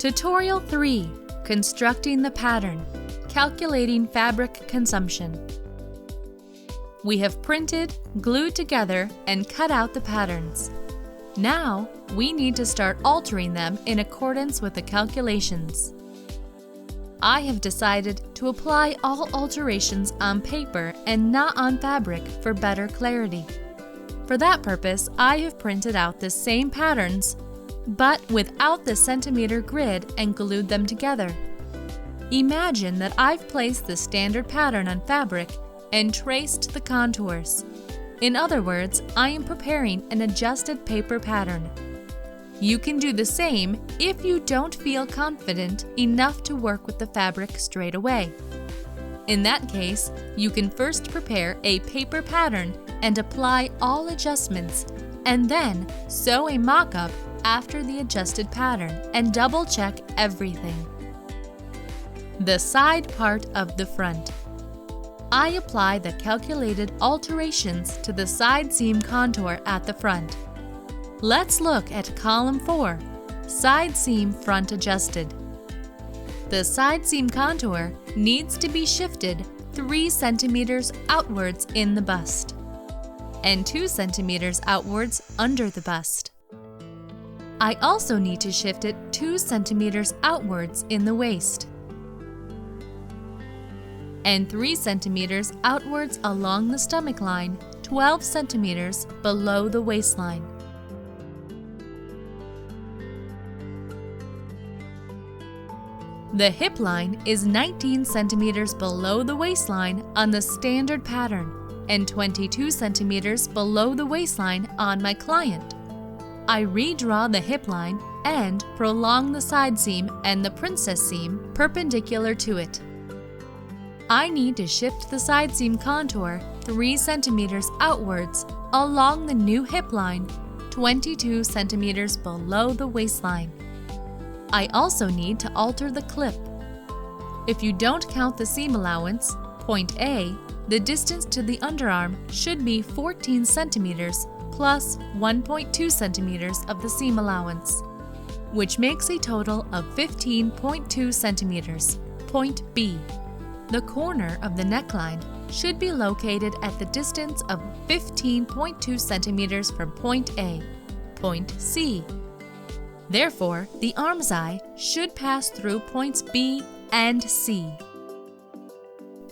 Tutorial 3. Constructing the pattern. Calculating fabric consumption. We have printed, glued together, and cut out the patterns. Now, we need to start altering them in accordance with the calculations. I have decided to apply all alterations on paper and not on fabric for better clarity. For that purpose, I have printed out the same patterns, but without the centimeter grid and glued them together. Imagine that I've placed the standard pattern on fabric and traced the contours. In other words, I am preparing an adjusted paper pattern. You can do the same if you don't feel confident enough to work with the fabric straight away. In that case, you can first prepare a paper pattern and apply all adjustments, and then sew a mock-up after the adjusted pattern and double-check everything. The side part of the front. I apply the calculated alterations to the side seam contour at the front. Let's look at column 4, side seam front adjusted. The side seam contour needs to be shifted 3 centimeters outwards in the bust and 2 centimeters outwards under the bust. I also need to shift it 2 centimeters outwards in the waist and 3 centimeters outwards along the stomach line, 12 centimeters below the waistline. The hip line is 19 centimeters below the waistline on the standard pattern and 22 centimeters below the waistline on my client. I redraw the hip line and prolong the side seam and the princess seam perpendicular to it. I need to shift the side seam contour 3 centimeters outwards along the new hip line, 22 centimeters below the waistline. I also need to alter the clip. If you don't count the seam allowance, point A, the distance to the underarm should be 14 centimeters plus 1.2 centimeters of the seam allowance, which makes a total of 15.2 centimeters. Point B. The corner of the neckline should be located at the distance of 15.2 centimeters from point A. Point C. Therefore, the arm's eye should pass through points B and C.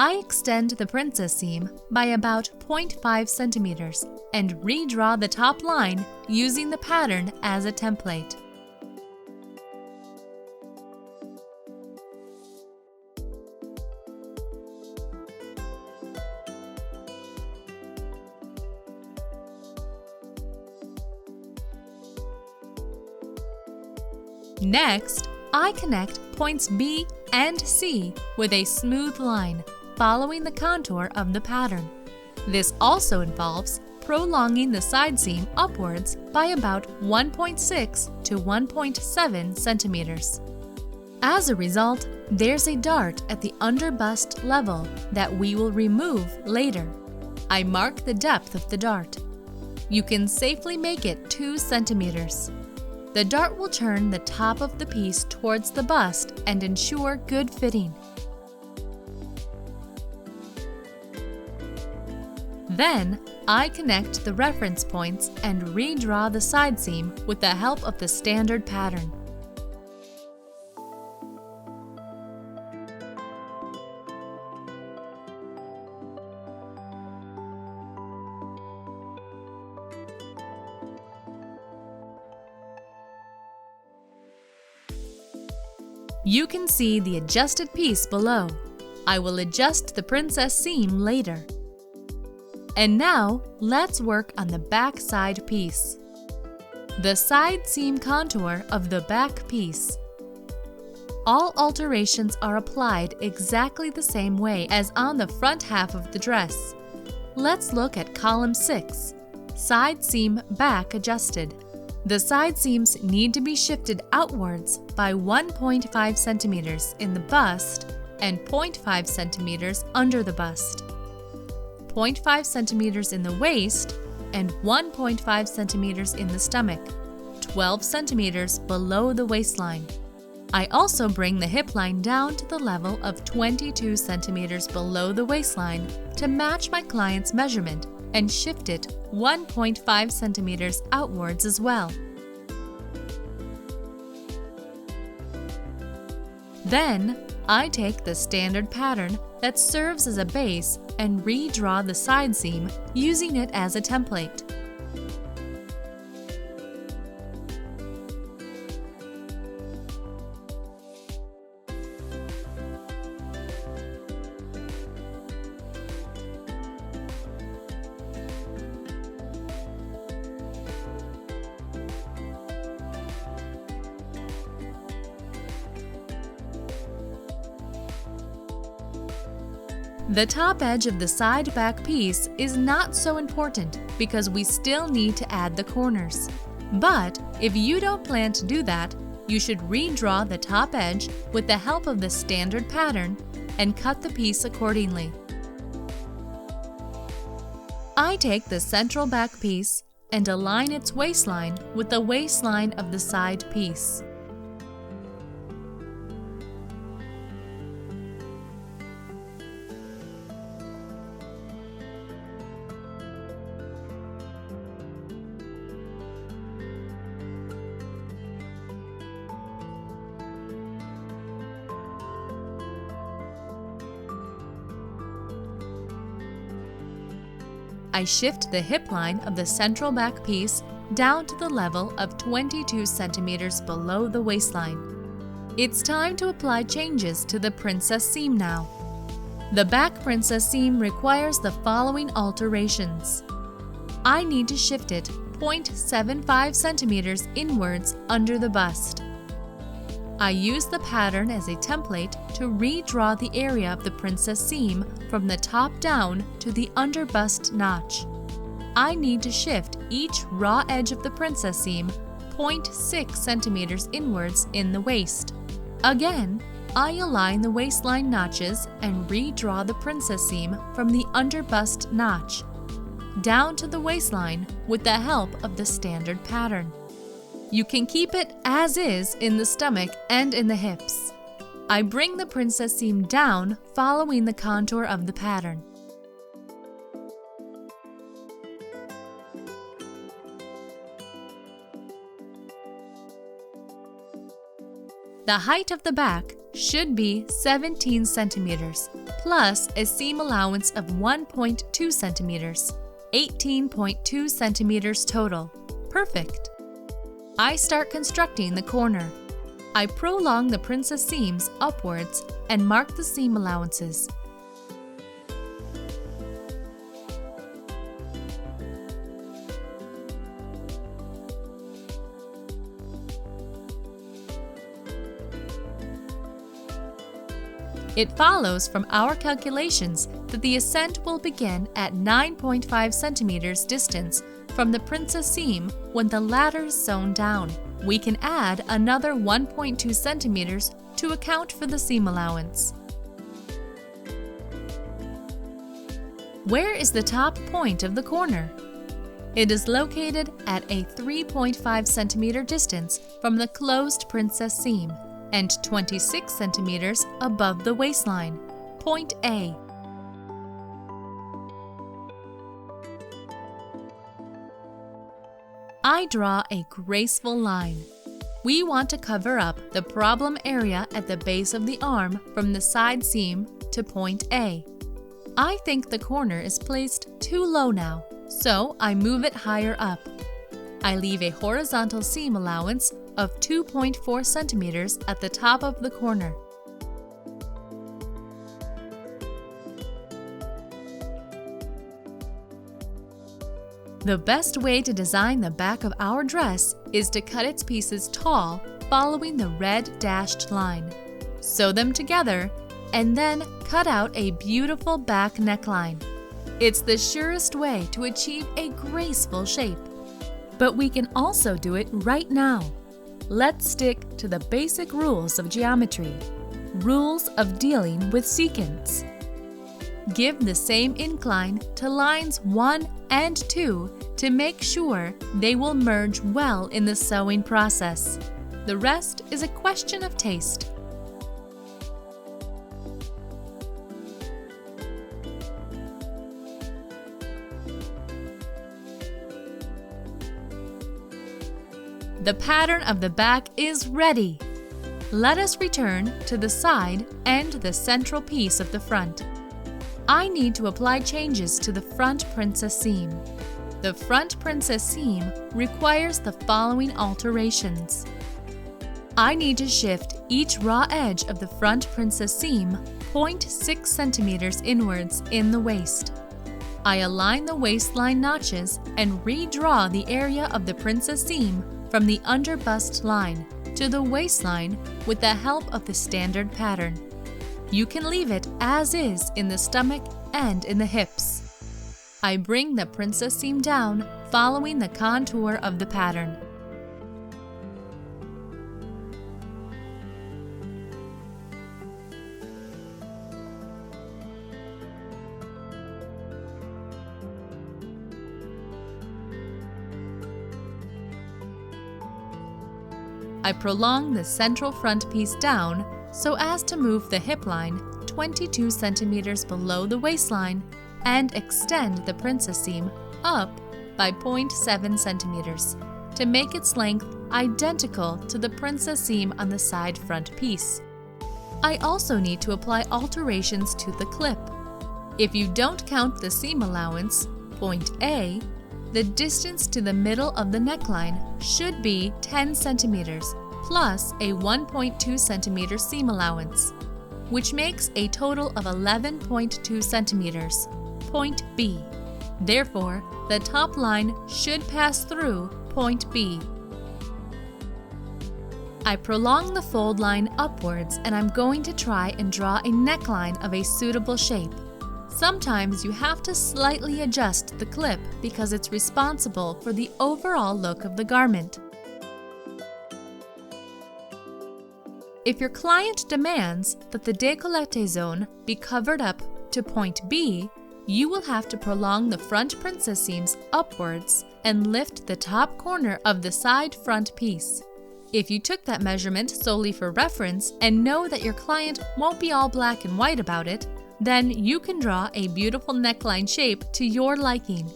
I extend the princess seam by about 0.5 centimeters and redraw the top line using the pattern as a template. Next, I connect points B and C with a smooth line, following the contour of the pattern. This also involves prolonging the side seam upwards by about 1.6 to 1.7 centimeters. As a result, there's a dart at the under bust level that we will remove later. I mark the depth of the dart. You can safely make it 2 centimeters. The dart will turn the top of the piece towards the bust and ensure good fitting. Then, I connect the reference points and redraw the side seam with the help of the standard pattern. You can see the adjusted piece below. I will adjust the princess seam later. And now, let's work on the back side piece. The side seam contour of the back piece. All alterations are applied exactly the same way as on the front half of the dress. Let's look at column 6, side seam back adjusted. The side seams need to be shifted outwards by 1.5 centimeters in the bust and 0.5 centimeters under the bust, 0.5 centimeters in the waist, and 1.5 centimeters in the stomach, 12 centimeters below the waistline. I also bring the hip line down to the level of 22 centimeters below the waistline to match my client's measurement and shift it 1.5 centimeters outwards as well. Then, I take the standard pattern that serves as a base and redraw the side seam using it as a template. The top edge of the side back piece is not so important because we still need to add the corners. But if you don't plan to do that, you should redraw the top edge with the help of the standard pattern and cut the piece accordingly. I take the central back piece and align its waistline with the waistline of the side piece. I shift the hip line of the central back piece down to the level of 22 centimeters below the waistline. It's time to apply changes to the princess seam now. The back princess seam requires the following alterations. I need to shift it 0.75 centimeters inwards under the bust. I use the pattern as a template to redraw the area of the princess seam from the top down to the under bust notch. I need to shift each raw edge of the princess seam 0.6 centimeters inwards in the waist. Again, I align the waistline notches and redraw the princess seam from the under bust notch down to the waistline with the help of the standard pattern. You can keep it as is in the stomach and in the hips. I bring the princess seam down following the contour of the pattern. The height of the back should be 17 centimeters, plus a seam allowance of 1.2 centimeters, 18.2 centimeters total. Perfect! I start constructing the corner. I prolong the princess seams upwards and mark the seam allowances. It follows from our calculations that the ascent will begin at 9.5 centimeters distance from the princess seam when the latter is sewn down. We can add another 1.2 centimeters to account for the seam allowance. Where is the top point of the corner? It is located at a 3.5 centimeter distance from the closed princess seam and 26 centimeters above the waistline, point A. I draw a graceful line. We want to cover up the problem area at the base of the arm from the side seam to point A. I think the corner is placed too low now, so I move it higher up. I leave a horizontal seam allowance of 2.4 centimeters at the top of the corner. The best way to design the back of our dress is to cut its pieces tall following the red dashed line. Sew them together and then cut out a beautiful back neckline. It's the surest way to achieve a graceful shape. But we can also do it right now. Let's stick to the basic rules of geometry. Rules of dealing with secants. Give the same incline to lines 1 and 2 to make sure they will merge well in the sewing process. The rest is a question of taste. The pattern of the back is ready. Let us return to the side and the central piece of the front. I need to apply changes to the front princess seam. The front princess seam requires the following alterations. I need to shift each raw edge of the front princess seam 0.6 centimeters inwards in the waist. I align the waistline notches and redraw the area of the princess seam from the under bust line to the waistline with the help of the standard pattern. You can leave it as is in the stomach and in the hips. I bring the princess seam down following the contour of the pattern. I prolong the central front piece down so as to move the hip line 22 centimeters below the waistline and extend the princess seam up by 0.7 centimeters to make its length identical to the princess seam on the side front piece. I also need to apply alterations to the clip. If you don't count the seam allowance, point A, the distance to the middle of the neckline should be 10 centimeters plus a 1.2 centimeter seam allowance, which makes a total of 11.2 centimeters, point B. Therefore, the top line should pass through point B. I prolong the fold line upwards and I'm going to try and draw a neckline of a suitable shape. Sometimes you have to slightly adjust the clip because it's responsible for the overall look of the garment. If your client demands that the décolleté zone be covered up to point B, you will have to prolong the front princess seams upwards and lift the top corner of the side front piece. If you took that measurement solely for reference and know that your client won't be all black and white about it, then you can draw a beautiful neckline shape to your liking.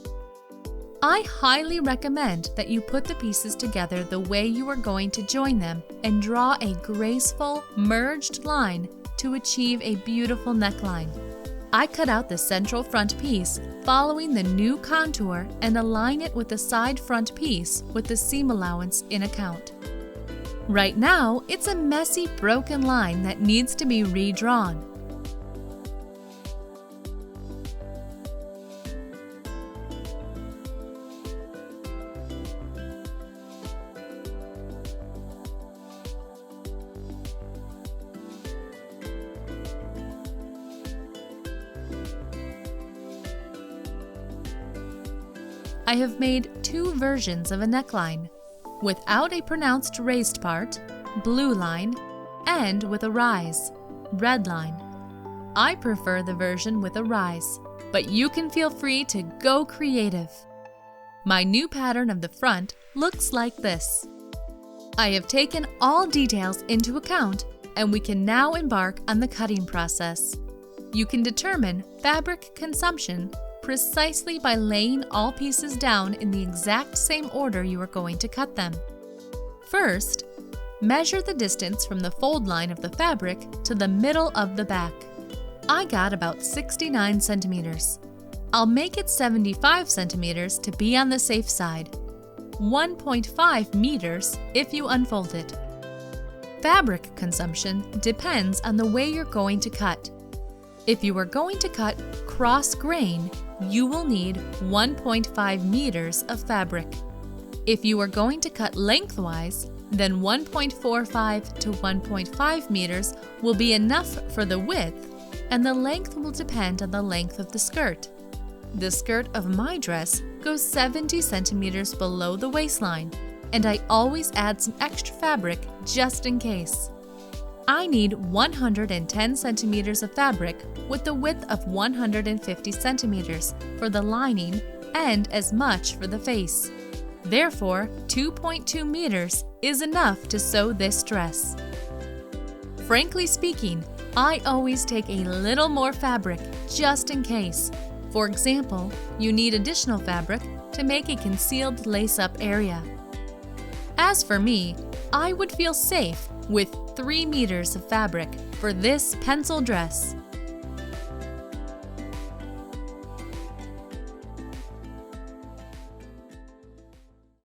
I highly recommend that you put the pieces together the way you are going to join them and draw a graceful, merged line to achieve a beautiful neckline. I cut out the central front piece following the new contour and align it with the side front piece with the seam allowance in account. Right now, it's a messy, broken line that needs to be redrawn. I have made two versions of a neckline, without a pronounced raised part, blue line, and with a rise, red line. I prefer the version with a rise, but you can feel free to go creative. My new pattern of the front looks like this. I have taken all details into account, and we can now embark on the cutting process. You can determine fabric consumption precisely by laying all pieces down in the exact same order you are going to cut them. First, measure the distance from the fold line of the fabric to the middle of the back. I got about 69 centimeters. I'll make it 75 centimeters to be on the safe side. 1.5 meters if you unfold it. Fabric consumption depends on the way you're going to cut. If you are going to cut cross grain, you will need 1.5 meters of fabric. If you are going to cut lengthwise, then 1.45 to 1.5 meters will be enough for the width, and the length will depend on the length of the skirt. The skirt of my dress goes 70 centimeters below the waistline, and I always add some extra fabric just in case. I need 110 centimeters of fabric with the width of 150 centimeters for the lining and as much for the face. Therefore, 2.2 meters is enough to sew this dress. Frankly speaking, I always take a little more fabric just in case. For example, you need additional fabric to make a concealed lace-up area. As for me, I would feel safe with 3 meters of fabric for this pencil dress.